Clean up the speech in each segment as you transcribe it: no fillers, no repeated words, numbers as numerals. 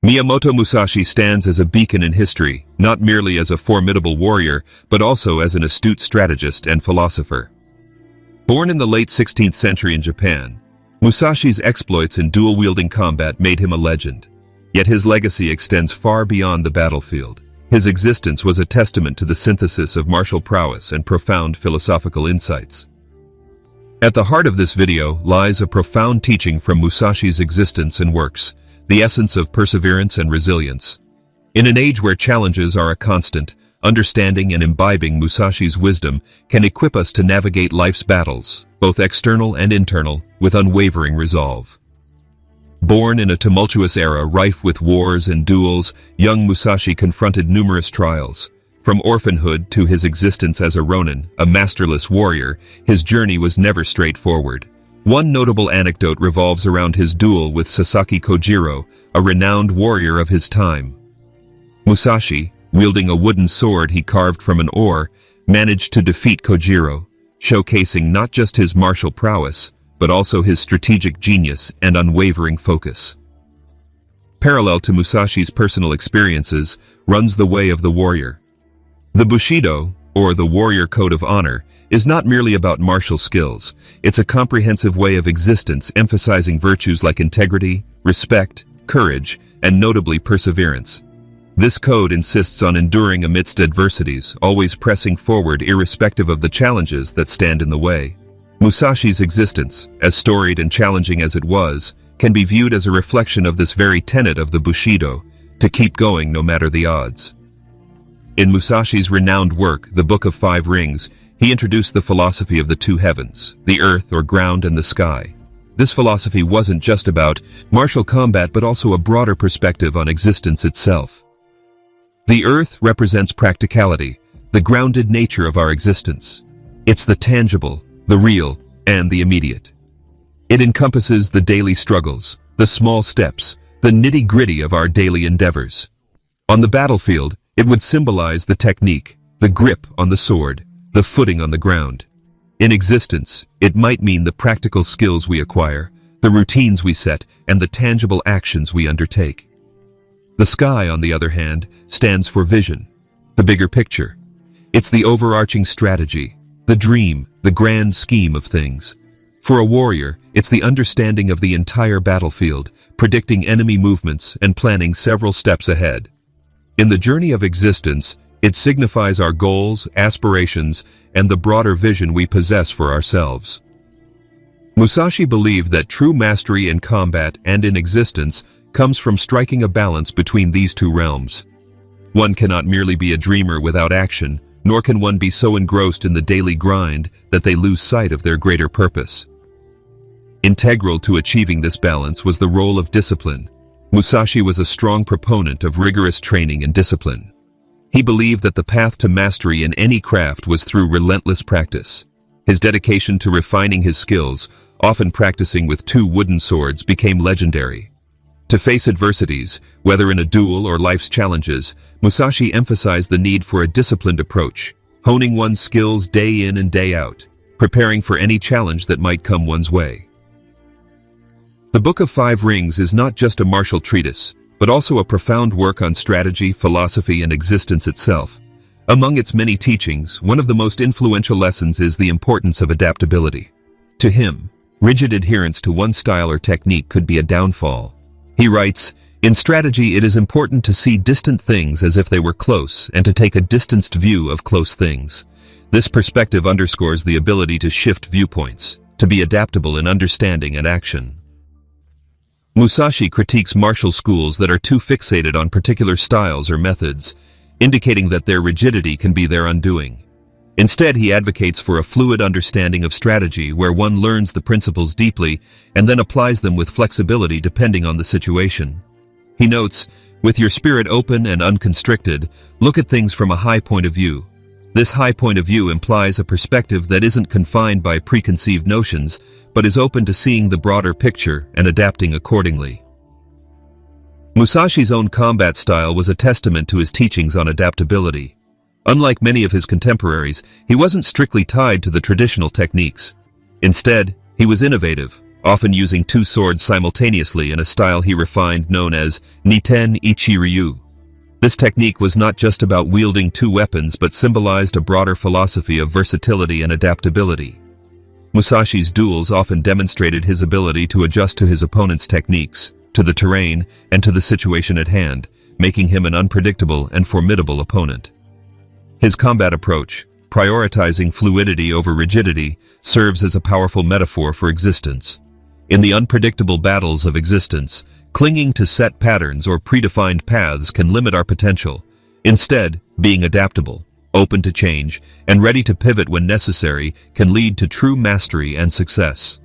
Miyamoto Musashi stands as a beacon in history, not merely as a formidable warrior, but also as an astute strategist and philosopher. Born in the late 16th century in Japan, Musashi's exploits in dual-wielding combat made him a legend. Yet his legacy extends far beyond the battlefield. His existence was a testament to the synthesis of martial prowess and profound philosophical insights. At the heart of this video lies a profound teaching from Musashi's existence and works, the essence of perseverance and resilience. In an age where challenges are a constant, understanding and imbibing Musashi's wisdom can equip us to navigate life's battles, both external and internal, with unwavering resolve. Born in a tumultuous era rife with wars and duels, young Musashi confronted numerous trials. From orphanhood to his existence as a ronin, a masterless warrior, his journey was never straightforward. One notable anecdote revolves around his duel with Sasaki Kojiro, a renowned warrior of his time. Musashi, wielding a wooden sword he carved from an oar, managed to defeat Kojiro, showcasing not just his martial prowess, but also his strategic genius and unwavering focus. Parallel to Musashi's personal experiences runs the way of the warrior. The Bushido, or the warrior code of honor, is not merely about martial skills. It's a comprehensive way of existence emphasizing virtues like integrity, respect, courage, and notably perseverance. This code insists on enduring amidst adversities, always pressing forward irrespective of the challenges that stand in the way. Musashi's existence, as storied and challenging as it was, can be viewed as a reflection of this very tenet of the Bushido, to keep going no matter the odds. In Musashi's renowned work, The Book of Five Rings, he introduced the philosophy of the two heavens, the earth or ground and the sky. This philosophy wasn't just about martial combat but also a broader perspective on existence itself. The earth represents practicality, the grounded nature of our existence. It's the tangible, the real, and the immediate. It encompasses the daily struggles, the small steps, the nitty-gritty of our daily endeavors. On the battlefield, it would symbolize the technique, the grip on the sword, the footing on the ground. In existence, it might mean the practical skills we acquire, the routines we set, and the tangible actions we undertake. The sky, on the other hand, stands for vision, the bigger picture. It's the overarching strategy, the dream, the grand scheme of things. For a warrior, it's the understanding of the entire battlefield, predicting enemy movements and planning several steps ahead. In the journey of existence, it signifies our goals, aspirations, and the broader vision we possess for ourselves. Musashi believed that true mastery in combat and in existence comes from striking a balance between these two realms. One cannot merely be a dreamer without action, nor can one be so engrossed in the daily grind that they lose sight of their greater purpose. Integral to achieving this balance was the role of discipline. Musashi was a strong proponent of rigorous training and discipline. He believed that the path to mastery in any craft was through relentless practice. His dedication to refining his skills, often practicing with two wooden swords, became legendary. To face adversities, whether in a duel or life's challenges, Musashi emphasized the need for a disciplined approach, honing one's skills day in and day out, preparing for any challenge that might come one's way. The Book of Five Rings is not just a martial treatise, but also a profound work on strategy, philosophy, and existence itself. Among its many teachings, one of the most influential lessons is the importance of adaptability. To him, rigid adherence to one style or technique could be a downfall. He writes, "In strategy it is important to see distant things as if they were close and to take a distanced view of close things. This perspective underscores the ability to shift viewpoints, to be adaptable in understanding and action." Musashi critiques martial schools that are too fixated on particular styles or methods, indicating that their rigidity can be their undoing. Instead, he advocates for a fluid understanding of strategy where one learns the principles deeply and then applies them with flexibility depending on the situation. He notes, "With your spirit open and unconstricted, look at things from a high point of view. This high point of view implies a perspective that isn't confined by preconceived notions, but is open to seeing the broader picture and adapting accordingly." Musashi's own combat style was a testament to his teachings on adaptability. Unlike many of his contemporaries, he wasn't strictly tied to the traditional techniques. Instead, he was innovative, often using two swords simultaneously in a style he refined known as Niten Ichi Ryu. This technique was not just about wielding two weapons but symbolized a broader philosophy of versatility and adaptability. Musashi's duels often demonstrated his ability to adjust to his opponent's techniques, to the terrain, and to the situation at hand, making him an unpredictable and formidable opponent. His combat approach, prioritizing fluidity over rigidity, serves as a powerful metaphor for existence. In the unpredictable battles of existence, clinging to set patterns or predefined paths can limit our potential. Instead, being adaptable, open to change, and ready to pivot when necessary can lead to true mastery and success.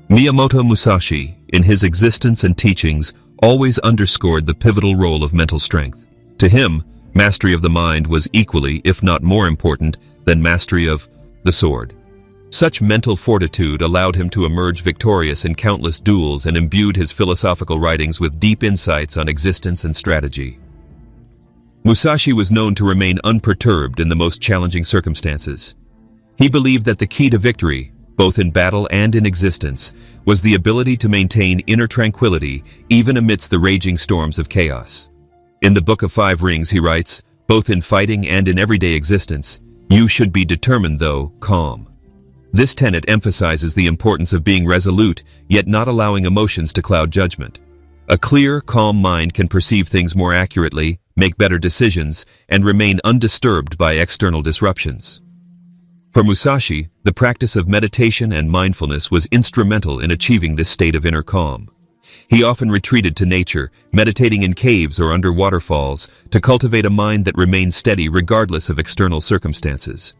Miyamoto Musashi, in his existence and teachings, always underscored the pivotal role of mental strength. To him, mastery of the mind was equally, if not more important, than mastery of the sword. Such mental fortitude allowed him to emerge victorious in countless duels and imbued his philosophical writings with deep insights on existence and strategy. Musashi was known to remain unperturbed in the most challenging circumstances. He believed that the key to victory, both in battle and in existence, was the ability to maintain inner tranquility even amidst the raging storms of chaos. In the Book of Five Rings he writes, "Both in fighting and in everyday existence, you should be determined though calm." This tenet emphasizes the importance of being resolute, yet not allowing emotions to cloud judgment. A clear, calm mind can perceive things more accurately, make better decisions, and remain undisturbed by external disruptions. For Musashi, the practice of meditation and mindfulness was instrumental in achieving this state of inner calm. He often retreated to nature, meditating in caves or under waterfalls, to cultivate a mind that remained steady regardless of external circumstances.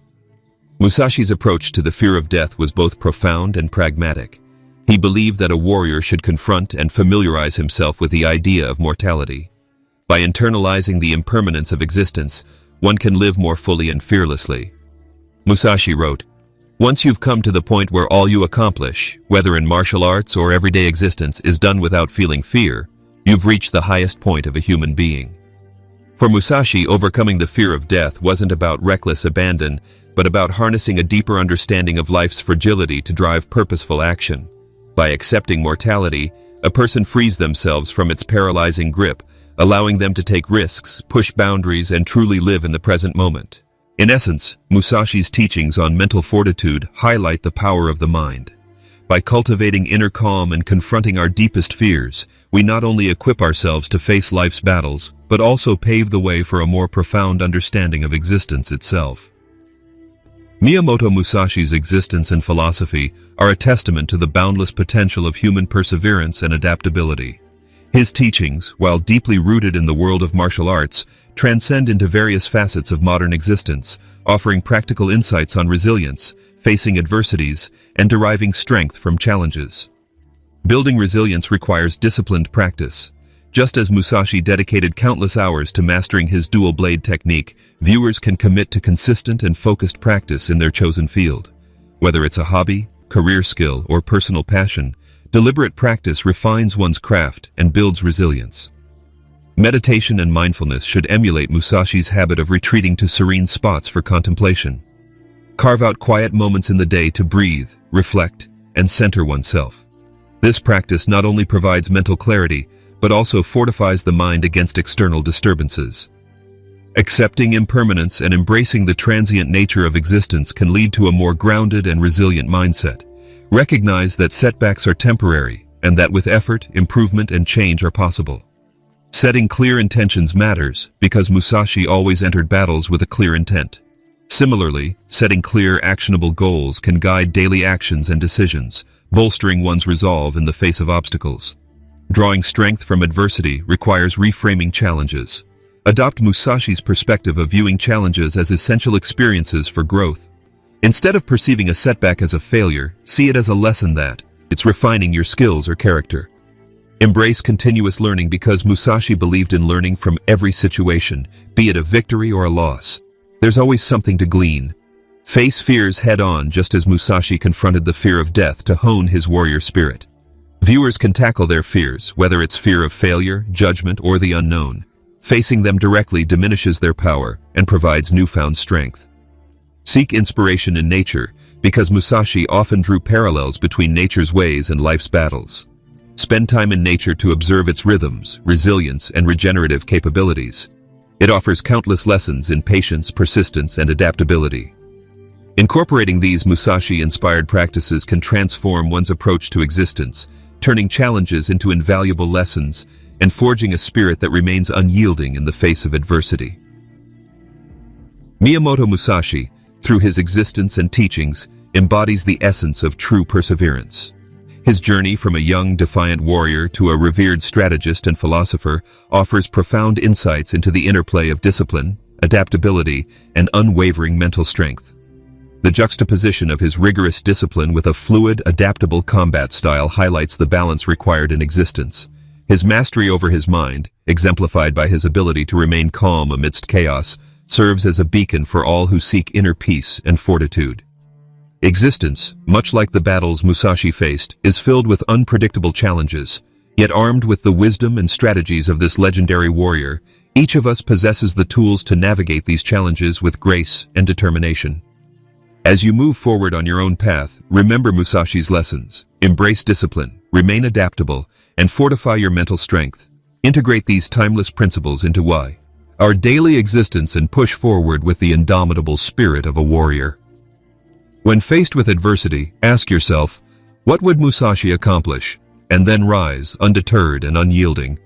Musashi's approach to the fear of death was both profound and pragmatic. He believed that a warrior should confront and familiarize himself with the idea of mortality. By internalizing the impermanence of existence, one can live more fully and fearlessly. Musashi wrote, "Once you've come to the point where all you accomplish, whether in martial arts or everyday existence, is done without feeling fear, you've reached the highest point of a human being." For Musashi, overcoming the fear of death wasn't about reckless abandon, but about harnessing a deeper understanding of life's fragility to drive purposeful action. By accepting mortality, a person frees themselves from its paralyzing grip, allowing them to take risks, push boundaries, and truly live in the present moment. In essence, Musashi's teachings on mental fortitude highlight the power of the mind. By cultivating inner calm and confronting our deepest fears, we not only equip ourselves to face life's battles, but also pave the way for a more profound understanding of existence itself. Miyamoto Musashi's existence and philosophy are a testament to the boundless potential of human perseverance and adaptability. His teachings, while deeply rooted in the world of martial arts, transcend into various facets of modern existence, offering practical insights on resilience, facing adversities, and deriving strength from challenges. Building resilience requires disciplined practice. Just as Musashi dedicated countless hours to mastering his dual blade technique, viewers can commit to consistent and focused practice in their chosen field. Whether it's a hobby, career skill, or personal passion, deliberate practice refines one's craft and builds resilience. Meditation and mindfulness should emulate Musashi's habit of retreating to serene spots for contemplation. Carve out quiet moments in the day to breathe, reflect, and center oneself. This practice not only provides mental clarity, but also fortifies the mind against external disturbances. Accepting impermanence and embracing the transient nature of existence can lead to a more grounded and resilient mindset. Recognize that setbacks are temporary, and that with effort, improvement, and change are possible. Setting clear intentions matters, because Musashi always entered battles with a clear intent. Similarly, setting clear, actionable goals can guide daily actions and decisions, bolstering one's resolve in the face of obstacles. Drawing strength from adversity requires reframing challenges. Adopt Musashi's perspective of viewing challenges as essential experiences for growth. Instead of perceiving a setback as a failure, see it as a lesson that it's refining your skills or character. Embrace continuous learning because Musashi believed in learning from every situation, be it a victory or a loss. There's always something to glean. Face fears head-on just as Musashi confronted the fear of death to hone his warrior spirit. Viewers can tackle their fears, whether it's fear of failure, judgment, or the unknown. Facing them directly diminishes their power and provides newfound strength. Seek inspiration in nature, because Musashi often drew parallels between nature's ways and life's battles. Spend time in nature to observe its rhythms, resilience, and regenerative capabilities. It offers countless lessons in patience, persistence, and adaptability. Incorporating these Musashi-inspired practices can transform one's approach to existence, turning challenges into invaluable lessons and forging a spirit that remains unyielding in the face of adversity. Miyamoto Musashi, through his existence and teachings, embodies the essence of true perseverance. His journey from a young, defiant warrior to a revered strategist and philosopher offers profound insights into the interplay of discipline, adaptability, and unwavering mental strength. The juxtaposition of his rigorous discipline with a fluid, adaptable combat style highlights the balance required in existence. His mastery over his mind, exemplified by his ability to remain calm amidst chaos, serves as a beacon for all who seek inner peace and fortitude. Existence, much like the battles Musashi faced, is filled with unpredictable challenges. Yet armed with the wisdom and strategies of this legendary warrior, each of us possesses the tools to navigate these challenges with grace and determination. As you move forward on your own path, remember Musashi's lessons. Embrace discipline, remain adaptable, and fortify your mental strength. Integrate these timeless principles into our daily existence and push forward with the indomitable spirit of a warrior. When faced with adversity, ask yourself, what would Musashi accomplish? And then rise, undeterred and unyielding,